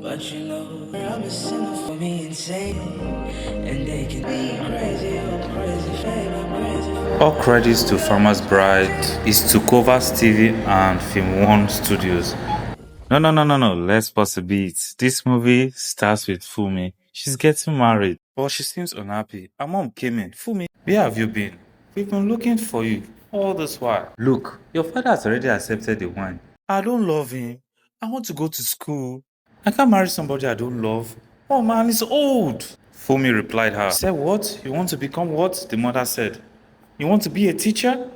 But you know, I'm a sinner for me insane. And they can be crazy, oh crazy, fake, I'm crazy. All credits to Farmer's Bride is to cover Stevie and Film One Studios. No. Let's pause a bit. This movie starts with Fumi. She's getting married, but she seems unhappy. Her mom came in. Fumi, where have you been? We've been looking for you all this while. Look, your father has already accepted the wine. I don't love him. I want to go to school. I can't marry somebody I don't love. Oh man, he's old. Fumi replied her. She said, what? You want to become what? The mother said. You want to be a teacher?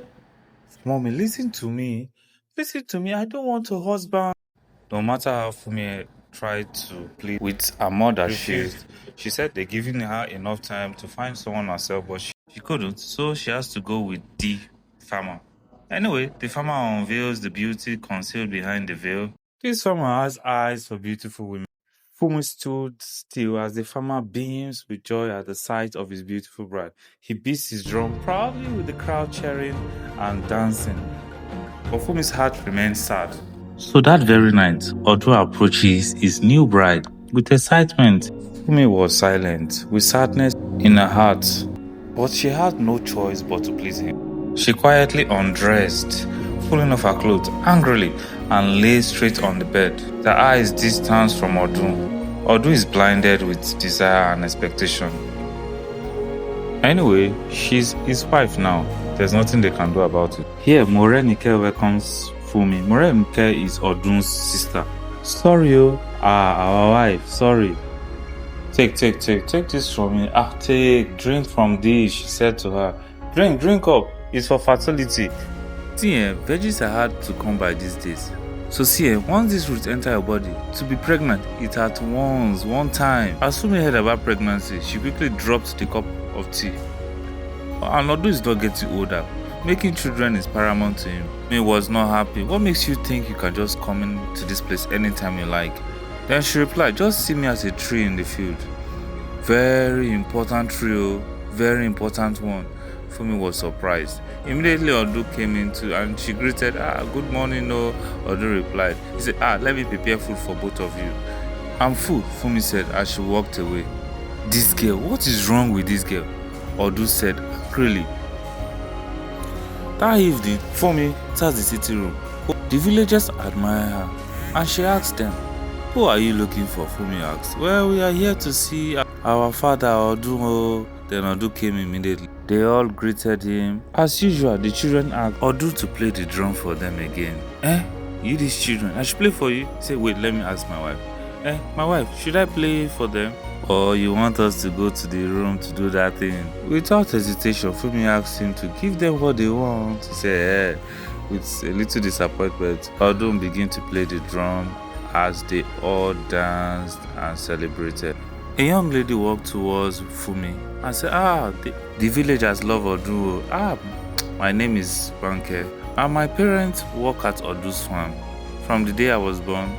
Mommy, listen to me. Listen to me. I don't want a husband. No matter how Fumi tried to plead with her mother, she said they're giving her enough time to find someone herself, but she couldn't, so she has to go with the farmer. Anyway, the farmer unveils the beauty concealed behind the veil. This farmer has eyes for beautiful women. Fumi stood still as the farmer beams with joy at the sight of his beautiful bride. He beats his drum proudly with the crowd cheering and dancing. But Fumi's heart remains sad. So that very night, Odu approaches his new bride with excitement. Fumi was silent, with sadness in her heart, but she had no choice but to please him. She quietly undressed, pulling off her clothes angrily, and lay straight on the bed. Her eyes distanced from Odu. Odu is blinded with desire and expectation. Anyway, she's his wife now. There's nothing they can do about it. Here, Morenike welcomes Fumi. Morenike is Odun's sister. Sorry, our wife, sorry. Take this from me. Drink from this, she said to her. Drink up. It's for fertility. See, veggies are hard to come by these days. So see, once this root enter your body, to be pregnant, it at once, one time. As Fumi heard about pregnancy, she quickly dropped the cup of tea. And Odu is not getting older. Making children is paramount to him. He was not happy. What makes you think you can just come into this place anytime you like? Then she replied, just see me as a tree in the field. Very important tree, very important one. Fumi was surprised. Immediately Odu came into and she greeted, good morning, no. Odu replied. He said, let me prepare food for both of you. I'm full, Fumi said as she walked away. This girl, what is wrong with this girl? Odu said, really? That evening, Fumi entered the city room. The villagers admired her, and she asked them, who are you looking for? Fumi asked. Well, we are here to see our father, Odu. Then Odu came immediately. They all greeted him. As usual, the children asked Odu to play the drum for them again. You these children, I should play for you? He said, wait, let me ask my wife. My wife, should I play for them? Or you want us to go to the room to do that thing? Without hesitation, Fumi asked him to give them what they want. He said, with a little disappointment, Odun began to play the drum as they all danced and celebrated. A young lady walked towards Fumi and said, the villagers love Odu. My name is Banke, and my parents work at Odu's farm. From the day I was born,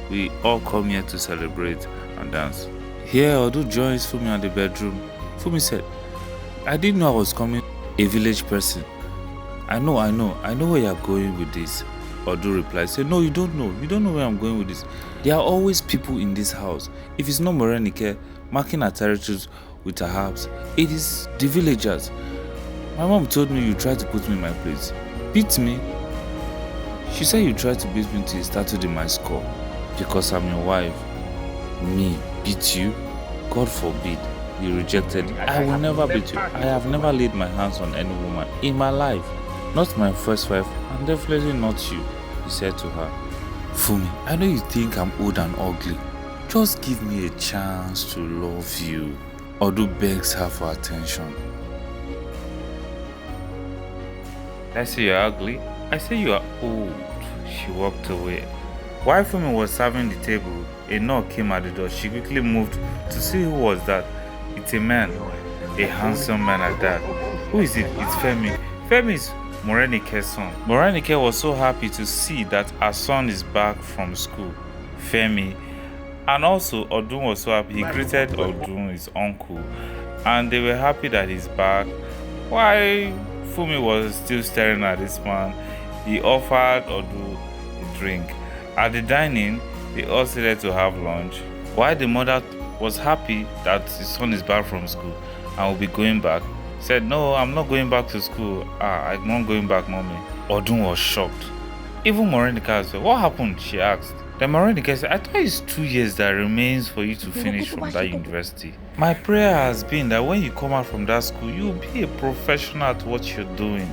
we all come here to celebrate and dance. Here, Odu joins Fumi at the bedroom. Fumi said, I didn't know I was coming a village person. I know where you're going with this. Odu replied, say, no, you don't know. You don't know where I'm going with this. There are always people in this house. If it's not Morenike marking her territories with her herbs, it is the villagers. My mom told me you tried to put me in my place. Beat me. She said you tried to beat me till you started in my score because I'm your wife. Me beat you? God forbid. You rejected it. I will never beat you. I have never laid my hands on any woman in my life. Not my first wife, and definitely not you, he said to her. Fumi, I know you think I'm old and ugly. Just give me a chance to love you. Odu begs her for attention. I say you're ugly. I say you are old. She walked away. While Fumi was serving the table, a knock came at the door. She quickly moved to see who was that. It's a man, a handsome man at that. Who is it? It's Femi. Femi is Morenike's son. Morenike was so happy to see that her son is back from school. Femi. And also, Odun was so happy. He greeted Odun, his uncle, and they were happy that he's back. While Fumi was still staring at this man, he offered Odun a drink. At the dining, They all started to have lunch. While the mother was happy that his son is back from school and will be going back, said, "No, I'm not going back to school. I'm not going back, mommy." Odun was shocked. Even Morenica said, "What happened?" she asked. Then Morenica said, "I thought it's 2 years that remains for you to finish from that university. My prayer has been that when you come out from that school, you'll be a professional at what you're doing."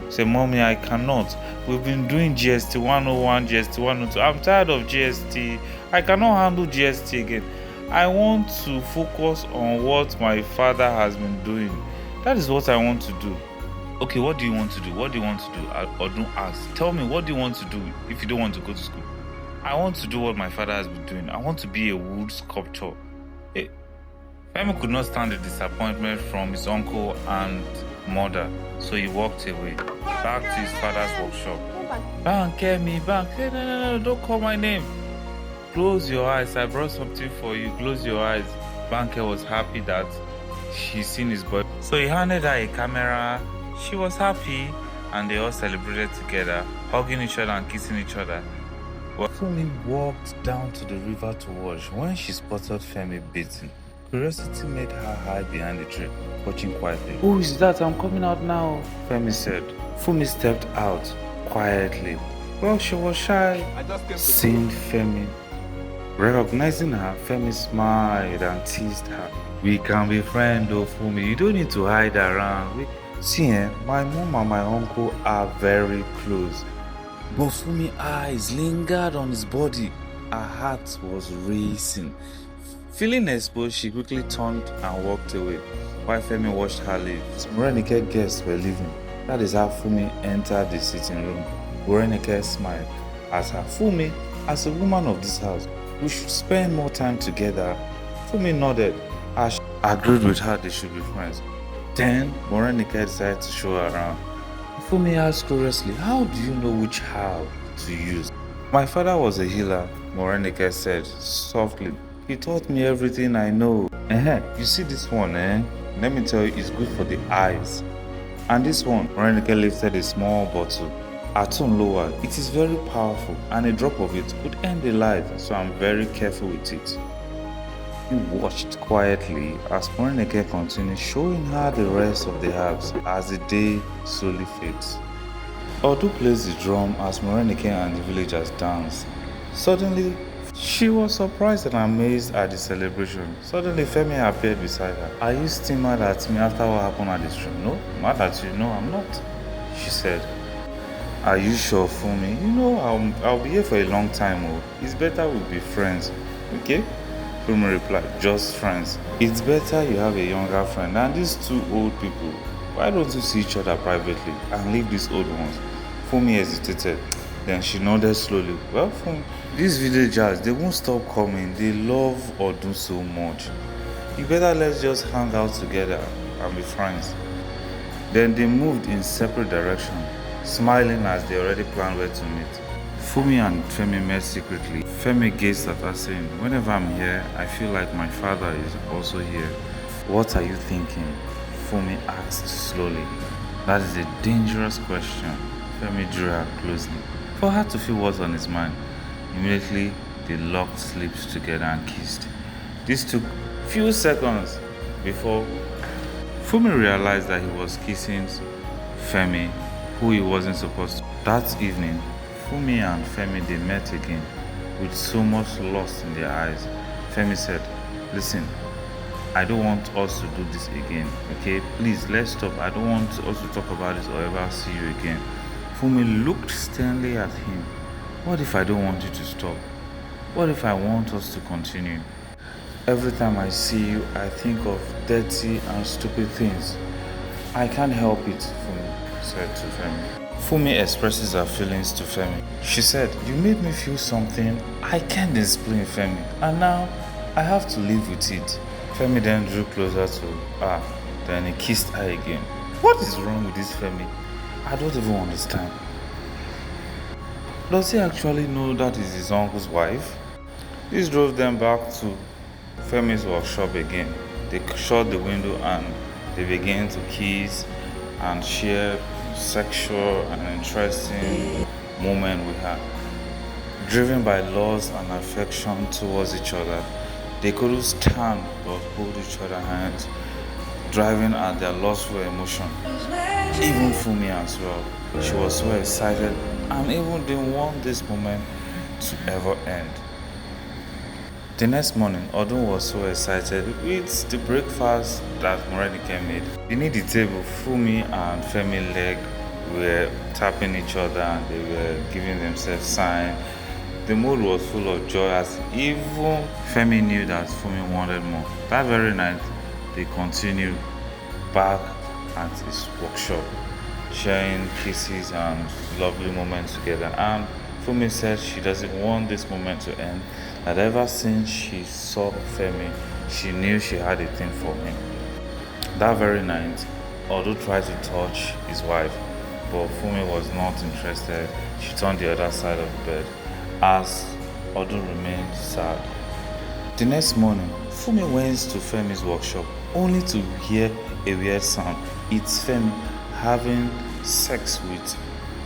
Say, "Mommy, I cannot. We've been doing GST 101, GST 102. I'm tired of GST. I cannot handle GST again. I want to focus on what my father has been doing. That is what I want to do." "Okay, what do you want to do? What do you want to do?" Odun asked. "Tell me, what do you want to do if you don't want to go to school?" "I want to do what my father has been doing. I want to be a wood sculptor." Hey, Femi could not stand the disappointment from his uncle and mother, so he walked away, back to his father's workshop. "Bank, me, bank." Hey, no, don't call my name. "Close your eyes. I brought something for you. Close your eyes." Banke was happy that she's seen his boy, so he handed her a camera. She was happy, and they all celebrated together, hugging each other and kissing each other. Well, Fumi walked down to the river to wash when she spotted Femi bathing. Curiosity made her hide behind the tree, watching quietly. "Who is that? I'm coming out now," Femi said. Fumi stepped out quietly. Well, she was shy. Seeing Femi, recognizing her, Femi smiled and teased her. "We can be friends though, Fumi. You don't need to hide around. See, my mom and my uncle are very close." But Fumi's eyes lingered on his body. Her heart was racing. Feeling exposed, she quickly turned and walked away, while Femi watched her leave. Morenike guests were leaving. That is how Fumi entered the sitting room. Morenike smiled at her. "Fumi, as a woman of this house, we should spend more time together." Fumi nodded as she agreed with her they should be friends. Then Morenike decided to show her around. Fumi asked curiously, "How do you know which herb to use?" "My father was a healer," Morenike said softly. "He taught me everything I know." You see this one, Let me tell you, it's good for the eyes. And this one, Morenike lifted a small bottle. Her tone lowered. "It is very powerful, and a drop of it could end a life, so I'm very careful with it." He watched quietly as Morenike continued showing her the rest of the herbs as the day slowly fades. Odu plays the drum as Morenike and the villagers dance. Suddenly, she was surprised and amazed at the celebration. Suddenly, Femi appeared beside her. "Are you still mad at me after what happened at the stream?" "No, mad at you? No, I'm not," she said. "Are you sure, Fumi? You know, I'll be here for a long time. It's better we be friends, okay?" Fumi replied, "Just friends. It's better you have a younger friend than these two old people. Why don't you see each other privately and leave these old ones?" Fumi hesitated. Then she nodded slowly. "Well, Fumi, these villagers, they won't stop coming. They love Odun so much. You better let's just hang out together and be friends." Then they moved in separate directions, smiling as they already planned where to meet. Fumi and Femi met secretly. Femi gazed at her saying, "Whenever I'm here, I feel like my father is also here." "What are you thinking?" Fumi asked slowly. "That is a dangerous question." Femi drew her closely, for her to feel what's on his mind. Immediately, they locked lips together and kissed. This took few seconds before Fumi realized that he was kissing Femi, who he wasn't supposed to. That evening, Fumi and Femi, they met again with so much lust in their eyes. Femi said, "Listen, I don't want us to do this again, okay? Please, let's stop. I don't want us to talk about this or ever see you again." Fumi looked sternly at him. "What if I don't want you to stop? What if I want us to continue? Every time I see you, I think of dirty and stupid things. I can't help it," Fumi said to Femi. Fumi expresses her feelings to Femi. She said, "You made me feel something I can't explain, Femi, and now I have to live with it." Femi then drew closer to her, then he kissed her again. What is wrong with this Femi? I don't even understand. Does he actually know that is his uncle's wife? This drove them back to Femi's workshop again. They shut the window and they began to kiss and share sexual and interesting moment with her. Driven by loss and affection towards each other, they couldn't stand but hold each other's hands, driving at their lustful emotion. Even Fumi as well. She was so excited and even didn't want this moment to ever end. The next morning, Odun was so excited with the breakfast that Morenike made. Beneath the table, Fumi and Femi leg were tapping each other and they were giving themselves signs. The mood was full of joy as even Femi knew that Fumi wanted more. That very night, they continued back at his workshop, sharing kisses and lovely moments together. And Fumi said she doesn't want this moment to end, that ever since she saw Femi, she knew she had a thing for him. That very night, Odu tried to touch his wife, but Fumi was not interested. She turned the other side of the bed as Odu remained sad. The next morning, Fumi went to Femi's workshop only to hear a weird sound. It's Femi having sex with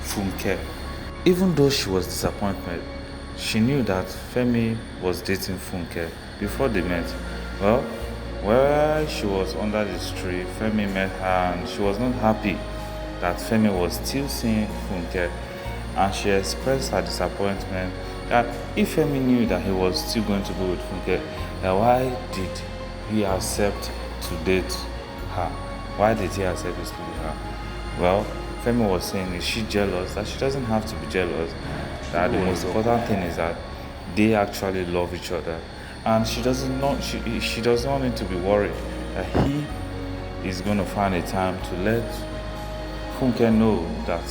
Funke. Even though she was disappointed, she knew that Femi was dating Funke before they met. Well, while she was under this tree, Femi met her and she was not happy that Femi was still seeing Funke, and she expressed her disappointment that if Femi knew that he was still going to go with Funke, then why did he accept to date her? Why did he accept this to be her? Well, Femi was saying, is she jealous? That she doesn't have to be jealous. That the most important thing is that they actually love each other, and she doesn't need to be worried that he is going to find a time to let Funke know that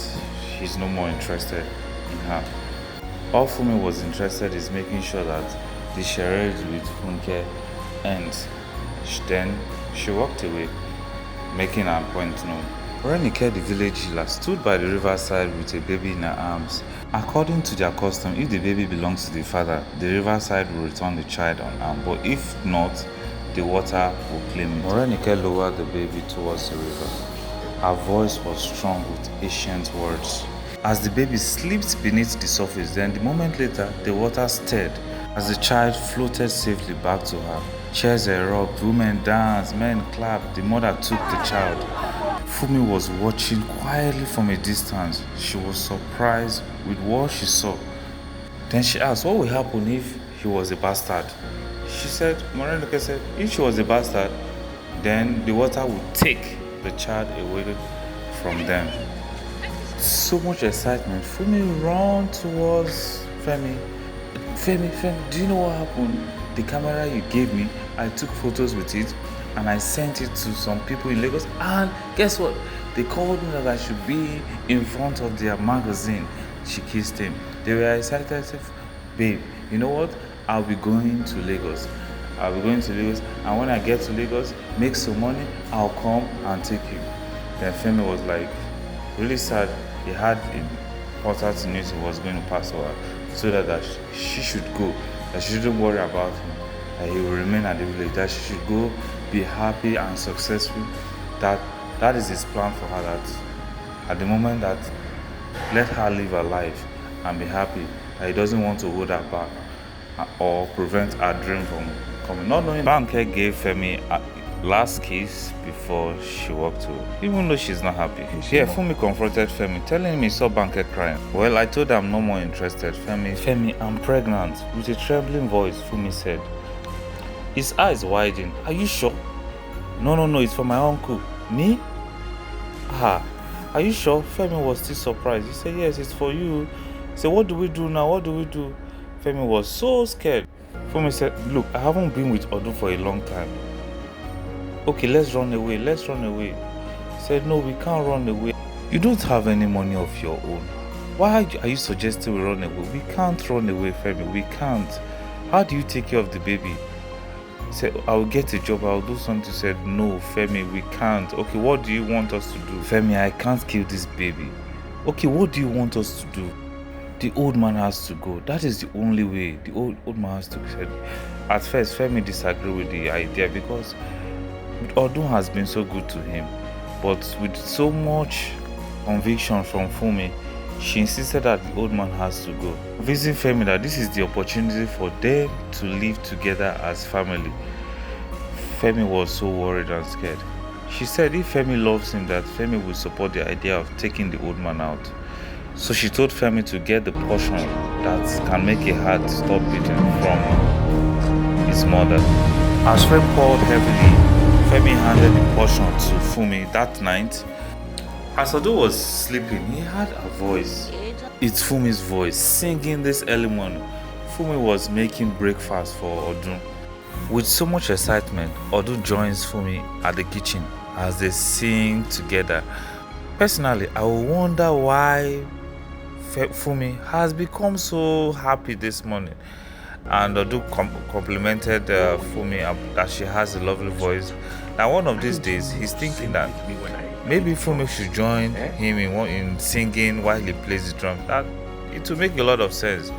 he's no more interested in her. All Fumi was interested is making sure that the charade with Funke ends. Then she walked away, making her point known. Morenike, the village healer, stood by the riverside with a baby in her arms. According to their custom, if the baby belongs to the father, the riverside will return the child unarmed, but if not, the water will claim it. Morenike lowered the baby towards the river. Her voice was strong with ancient words. As the baby slipped beneath the surface, then the moment later, the water stirred as the child floated safely back to her. Cheers erupted, women danced, men clapped, the mother took the child. Fumi was watching quietly from a distance. She was surprised with what she saw. Then she asked, what would happen if he was a bastard? Morenike said, if she was a bastard, then the water would take the child away from them. So much excitement, Fumi ran towards Femi. Femi, do you know what happened? The camera you gave me, I took photos with it and I sent it to some people in Lagos, and guess what? They called me that I should be in front of their magazine. She kissed him. They were excited. I said, babe, you know what? I'll be going to Lagos. And when I get to Lagos, make some money, I'll come and take you. Then Femi was like, really sad. He had important news he was going to pass over, so that she should go, that she shouldn't worry about him, that he will remain at the village, that she should go, be happy and successful. That is his plan for her, that at the moment that let her live her life and be happy, that he doesn't want to hold her back or prevent her dream from coming. Not knowing Banke gave Femi a last kiss before she walked away, even though she's not happy. Fumi confronted Femi, telling him he saw Banke crying. Well, I told her I'm no more interested. Femi, I'm pregnant. With a trembling voice, Fumi said. His eyes widened. Are you sure? No, it's for my uncle. Me? Are you sure? Femi was still surprised. He said, yes, it's for you. He said, what do we do now? Femi was so scared. Fumi said, look, I haven't been with Odu for a long time. Okay, let's run away. He said, no, we can't run away. You don't have any money of your own. Why are you suggesting we run away? We can't run away, Femi. We can't. How do you take care of the baby? He said, I'll get a job, I'll do something. He said, no, Femi, we can't. Okay, what do you want us to do? Femi, I can't kill this baby. Okay, what do you want us to do? The old man has to go. That is the only way. The old man has to go. At first, Femi disagreed with the idea because Odun has been so good to him. But with so much conviction from Fumi, She insisted that the old man has to go, convincing Femi that this is the opportunity for them to live together as family. Femi was so worried and scared. She said if Femi loves him, that Femi would support the idea of taking the old man out. So she told Femi to get the potion that can make a heart stop beating from his mother. As rain poured heavily, Femi handed the potion to Fumi that night. As Odo was sleeping, he heard a voice. It's Fumi's voice singing this early morning. Fumi was making breakfast for Odu. With so much excitement, Odu joins Fumi at the kitchen as they sing together. Personally, I wonder why Fumi has become so happy this morning. And Odu complimented Fumi that she has a lovely voice. Now one of these days, he's thinking that maybe Fumi should join him in singing while he plays the drum. That it will make a lot of sense.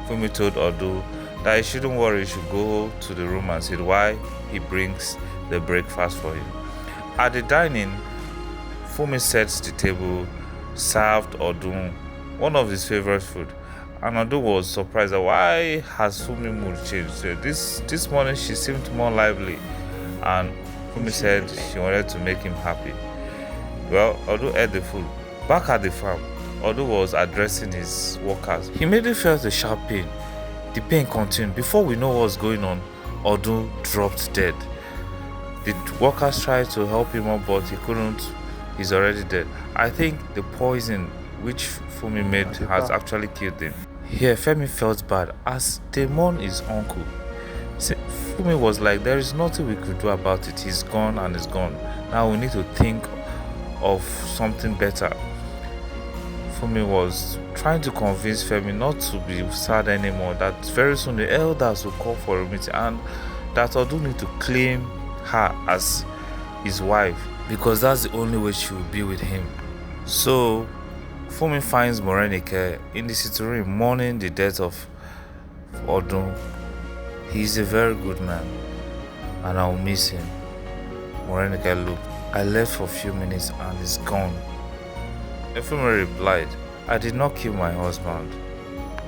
Fumi told Odu that he shouldn't worry, he should go to the room and see why he brings the breakfast for him. At the dining, Fumi sets the table, served Odu one of his favorite food. And Odu was surprised that why has Fumi mood changed. So this morning she seemed more lively, and Fumi said she wanted to make him happy. Well, Odu ate the food. Back at the farm, Odu was addressing his workers. He immediately felt a sharp pain. The pain continued. Before we know what's going on, Odu dropped dead. The workers tried to help him up, but he couldn't. He's already dead. I think the poison which Fumi made has actually killed him. Here, Femi felt bad as they mourned his uncle. Fumi was like, there is nothing we could do about it. He's gone and he's gone. Now we need to think of something better. Fumi was trying to convince Femi not to be sad anymore, that very soon the elders will call for a meeting and that Odu need to claim her as his wife because that's the only way she will be with him. So Fumi finds Morenike in the sitting room mourning the death of Odu. He is a very good man and I will miss him. Morenike looked. I left for a few minutes and he's gone. Fumi replied, I did not kill my husband.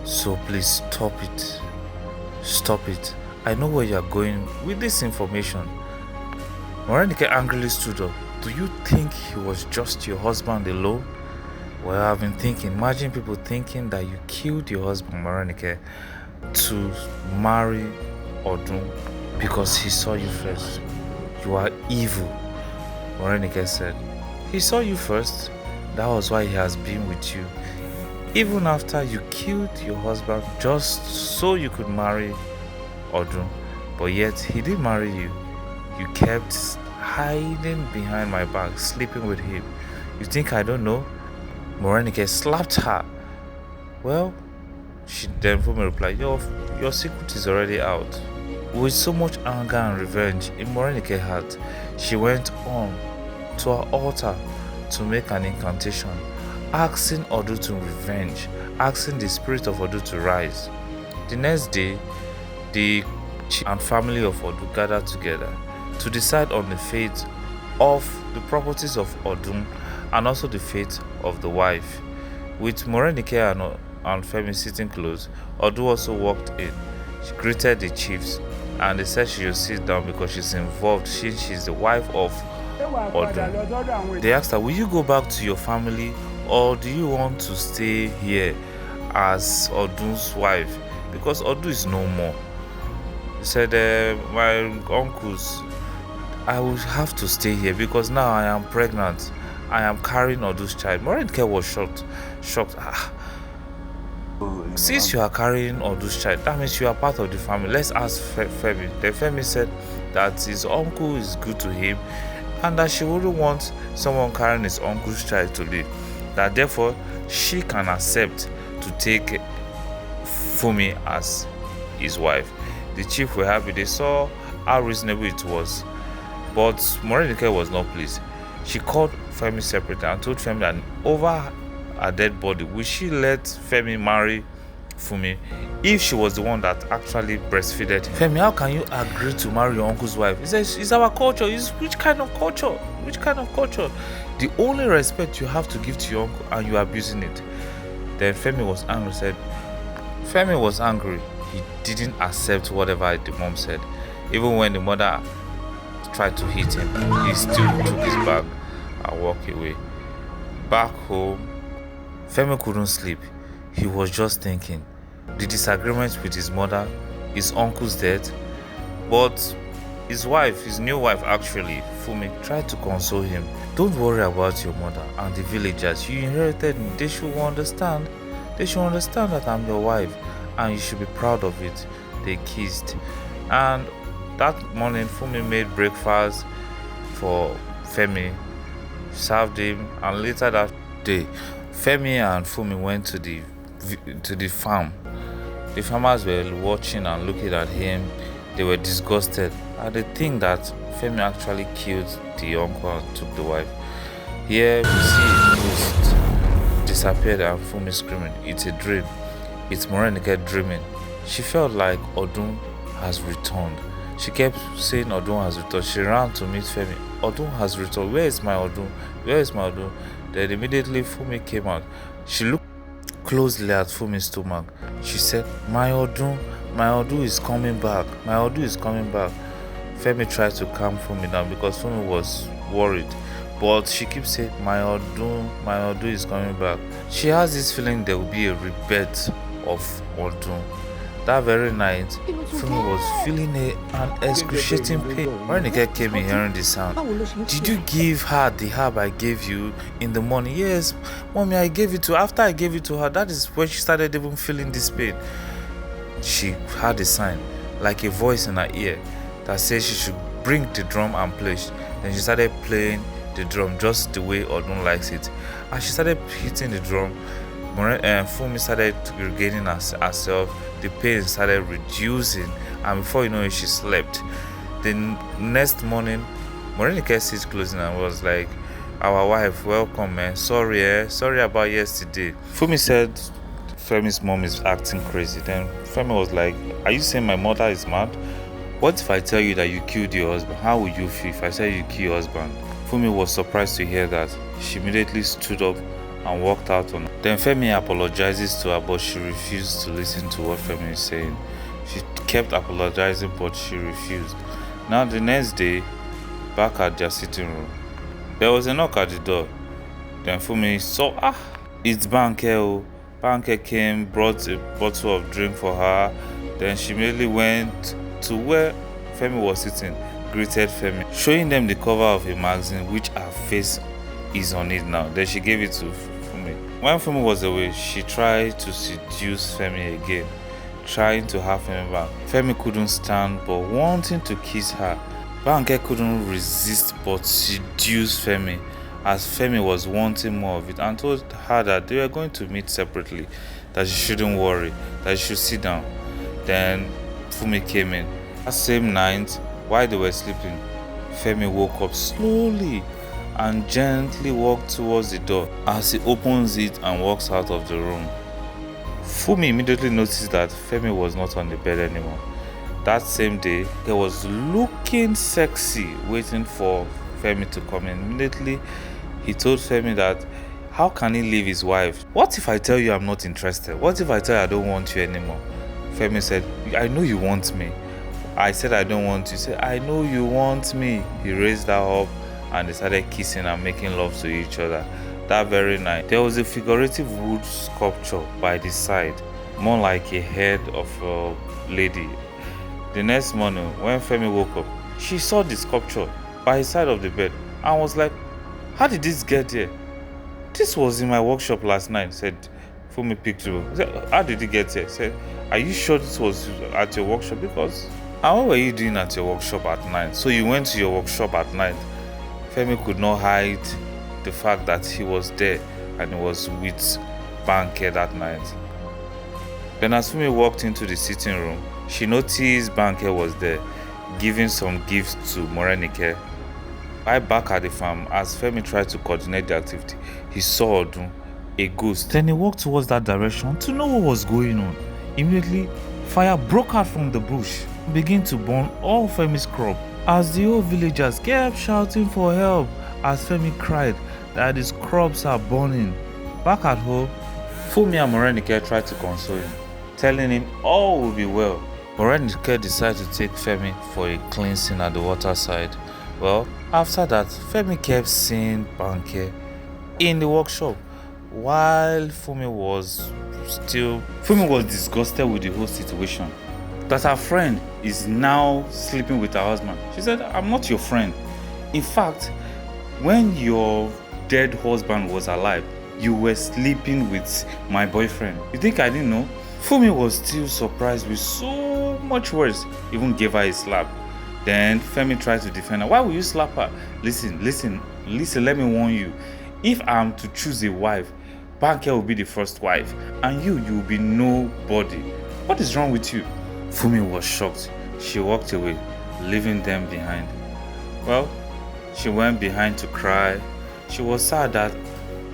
So please stop it. Stop it. I know where you are going with this information. Morenike angrily stood up. Do you think he was just your husband alone? Well, I've been thinking, imagine people thinking that you killed your husband, Morenike, to marry Odu because he saw you first. You are evil, Morenike said. He saw you first. That was why he has been with you. Even after you killed your husband just so you could marry Odu. But yet he did marry you. You kept hiding behind my back, sleeping with him. You think I don't know? Morenike slapped her. Well, she then Fumi replied, your secret is already out. With so much anger and revenge in Morenike's heart, she went on to her altar to make an incantation, asking Odu to revenge, asking the spirit of Odu to rise. The next day, the chief and family of Odu gathered together to decide on the fate of the properties of Odu and also the fate of the wife. With Morenike and Femi sitting close, Odu also walked in. She greeted the chiefs and they said she should sit down because she's involved since she's the wife of Odu. They asked her, will you go back to your family or do you want to stay here as Odu's wife? Because Odu is no more. He said, my uncles, I will have to stay here because now I am pregnant. I am carrying Odu's child. Morenike was shocked. Since you are carrying Odu's child, that means you are part of the family. Let's ask Femi. Then Femi said that his uncle is good to him and that she wouldn't want someone carrying his uncle's child to live. That therefore she can accept to take Fumi as his wife. The chief were happy. They saw how reasonable it was. But Morenike was not pleased. She called Femi separately and told Femi that over her dead body, will she let Femi marry Fumi if she was the one that actually breastfeeded him? Femi, how can you agree to marry your uncle's wife? He says, it's our culture. Which kind of culture? Which kind of culture? The only respect you have to give to your uncle and you are abusing it. Then Femi was angry. He didn't accept whatever the mom said. Even when the mother tried to hit him, he still took his bag and walked away. Back home, Femi couldn't sleep. He was just thinking. The disagreement with his mother, his uncle's death, but his new wife actually, Fumi, tried to console him. Don't worry about your mother and the villagers. You inherited me. They should understand. They should understand that I'm your wife and you should be proud of it. They kissed. And that morning, Fumi made breakfast for Femi, served him, and later that day, Femi and Fumi went to the farm. The farmers were watching and looking at him. They were disgusted. And they think that Femi actually killed the uncle and took the wife. Here we see a ghost disappeared and Fumi screaming, "It's a dream." It's Morenike dreaming. She felt like Odun has returned. She kept saying Odun has returned. She ran to meet Femi. Odun has returned. Where is my Odun? Where is my Odun? Then immediately Fumi came out. She looked closely at Fumi's stomach. She said, my Odun is coming back. My Odun is coming back. Femi tried to calm Fumi down because Fumi was worried. But she keeps saying, my Odun is coming back. She has this feeling there will be a rebirth of Odun. That very night, Fumi was feeling an excruciating pain. Morenike came in hearing the sound. Did you give her the herb I gave you in the morning? Yes, mommy, I gave it to her. After I gave it to her, that is when she started even feeling this pain. She had a sign, like a voice in her ear, that said she should bring the drum and play. Then she started playing the drum just the way Odun likes it. As she started hitting the drum, Fumi started regaining herself. The pain started reducing, and before you know it, she slept. The next morning, Morenike sits closing and was like, our wife, welcome, man. Sorry about yesterday. Fumi said Femi's mom is acting crazy. Then Femi was like, are you saying my mother is mad? What if I tell you that you killed your husband? How would you feel if I said you killed your husband? Fumi was surprised to hear that. She immediately stood up and walked out on her. Then Femi apologizes to her, but she refused to listen to what Femi is saying. She kept apologizing, but she refused. Now the next day, back at their sitting room, there was a knock at the door. Then Fumi saw, it's Banke. Banke came, brought a bottle of drink for her. Then she immediately went to where Femi was sitting, greeted Femi, showing them the cover of a magazine which her face is on it now. Then she gave it to Fumi. When Fumi was away, she tried to seduce Femi again, trying to have Femi back. Femi couldn't stand but wanting to kiss her. Banke couldn't resist but seduce Femi, as Femi was wanting more of it, and told her that they were going to meet separately, that she shouldn't worry, that she should sit down. Then Fumi came in. That same night, while they were sleeping, Femi woke up slowly and gently walked towards the door. As he opens it and walks out of the room, Fumi immediately noticed that Femi was not on the bed anymore. That same day, he was looking sexy, waiting for Femi to come in. Immediately, he told Femi that, how can he leave his wife? What if I tell you I'm not interested? What if I tell you I don't want you anymore? Femi said, I know you want me. I said I don't want you. He said, I know you want me. He raised her up and they started kissing and making love to each other. That very night, there was a figurative wood sculpture by the side, more like a head of a lady. The next morning, when Femi woke up, she saw the sculpture by the side of the bed and was like, how did this get here? This was in my workshop last night, said Fumi picked it up. Said, how did it get here? Said, are you sure this was at your workshop? Because, and what were you doing at your workshop at night? So you went to your workshop at night. Femi could not hide the fact that he was there and he was with Banke that night. Then as Fumi walked into the sitting room, she noticed Banke was there, giving some gifts to Morenike. While back at the farm, as Femi tried to coordinate the activity, he saw Odun, a ghost. Then he walked towards that direction to know what was going on. Immediately, fire broke out from the bush and began to burn all Femi's crop. As the old villagers kept shouting for help, as Femi cried that his crops are burning. Back at home, Fumi and Morenike tried to console him, telling him all will be well. Morenike decided to take Femi for a cleansing at the waterside. Well, after that, Femi kept seeing Banke in the workshop, while Fumi was disgusted with the whole situation. That her friend is now sleeping with her husband. She said, I'm not your friend. In fact, when your dead husband was alive, you were sleeping with my boyfriend. You think I didn't know? Fumi was still surprised with so much words, even gave her a slap. Then Femi tried to defend her. Why will you slap her? Listen, let me warn you. If I am to choose a wife, Banke will be the first wife, and you will be nobody. What is wrong with you? Fumi was shocked. She walked away, leaving them behind. Well, she went behind to cry. She was sad that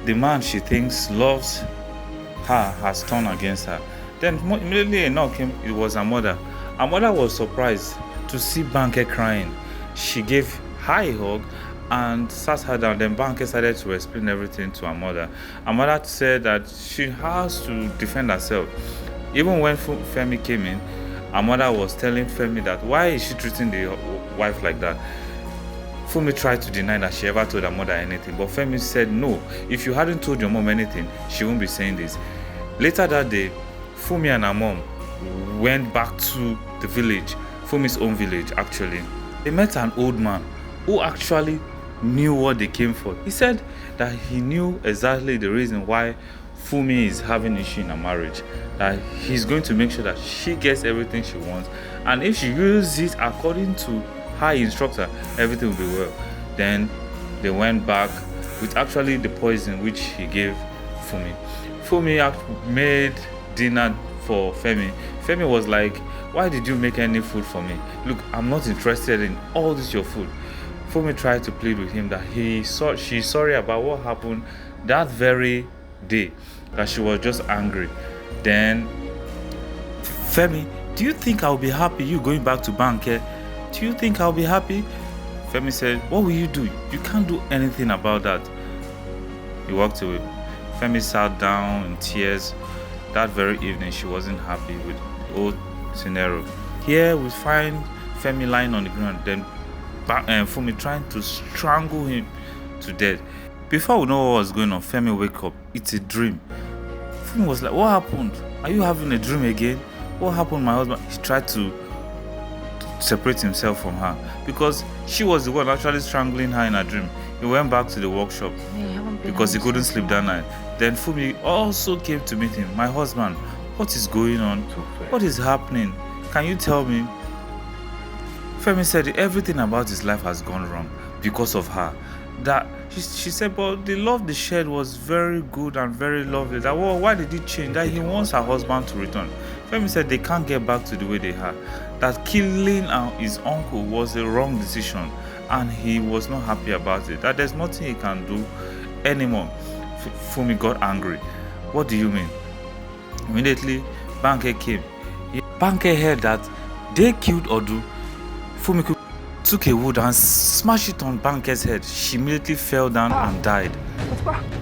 the man she thinks loves her has turned against her. Then immediately a knock came. It was her mother. Her mother was surprised to see Banke crying. She gave her a hug and sat her down. Then Banke started to explain everything to her mother. Her mother said that she has to defend herself. Even when Femi came in, her mother was telling Femi that why is she treating the wife like that? Fumi tried to deny that she ever told her mother anything, but Femi said no, if you hadn't told your mom anything, she won't be saying this. Later that day, Fumi and her mom went back to the village, Fumi's own village actually. They met an old man who actually knew what they came for. He said that he knew exactly the reason why Fumi is having issue in her marriage, that he's going to make sure that she gets everything she wants, and if she uses it according to her instructor, everything will be well. Then they went back with actually the poison which he gave Fumi. Fumi made dinner for Femi. Femi was like, why did you make any food for me? Look, I'm not interested in all this your food. Fumi tried to plead with him that she's sorry about what happened that very day, that she was just angry. Then Femi, do you think I'll be happy you going back to Banke? Do you think I'll be happy? Femi said, what will you do? You can't do anything about that. He walked away. Femi sat down in tears. That very evening, she wasn't happy with the whole scenario. Here we find Femi lying on the ground, then Fumi trying to strangle him to death. Before we know what was going on, Femi wake up. It's a dream. Fumi was like, what happened? Are you having a dream again? What happened, my husband? He tried to separate himself from her because she was the one actually strangling her in her dream. He went back to the workshop because he couldn't sleep that night. Then Fumi also came to meet him. My husband, what is going on? What is happening? Can you tell me? Femi said everything about his life has gone wrong because of her. That she said, but the love they shared was very good and very lovely. That why did it change? That he wants her husband to return. Femi said they can't get back to the way they had. That killing his uncle was a wrong decision and he was not happy about it. That there's nothing he can do anymore. Fumi got angry. What do you mean? Immediately, Banke came. Banke heard that they killed Odu. Fumi took a wood and smashed it on Banke's head. She immediately fell down and died.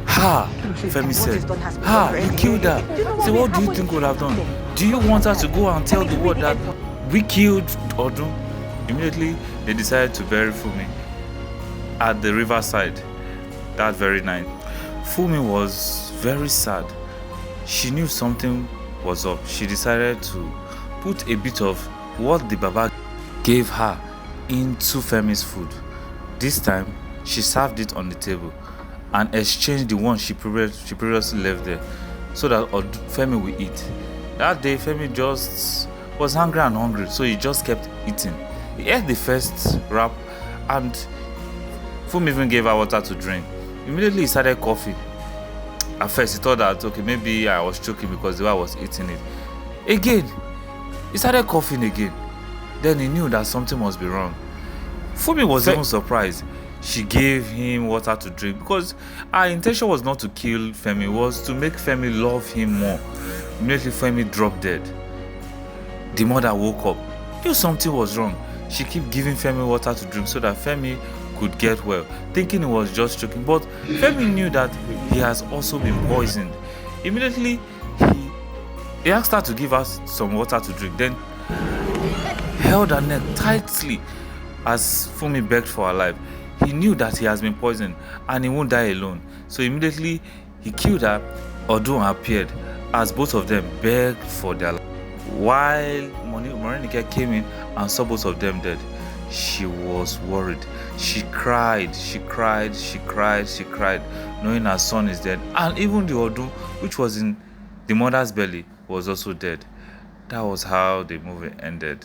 Ha! Femi said, ha! You killed her. So what do you think would have done? Do you want her to go and tell the world that we killed Odu? Immediately, they decided to bury Fumi at the riverside that very night. Fumi was very sad. She knew something was up. She decided to put a bit of what the Baba gave her into Femi's food. This time, she served it on the table and exchanged the one she previously left there so that Femi will eat. That day, Femi just was hungry, so he just kept eating. He ate the first wrap and Fumi even gave her water to drink. Immediately, he started coughing. At first, he thought that, okay, maybe I was choking because the way I was eating it. Again, he started coughing again. Then he knew that something must be wrong. Fumi was even surprised. She gave him water to drink because her intention was not to kill Femi, it was to make Femi love him more. Immediately, Femi dropped dead. The mother woke up, knew something was wrong. She kept giving Femi water to drink so that Femi could get well, thinking he was just choking. But Femi knew that he has also been poisoned. Immediately, he asked her to give us some water to drink, then held her neck tightly as Fumi begged for her life. He knew that he has been poisoned and he won't die alone. So immediately he killed her. Odun appeared as both of them begged for their life. While Morenike came in and saw both of them dead, she was worried. She cried, knowing her son is dead. And even the Odun, which was in the mother's belly, was also dead. That was how the movie ended.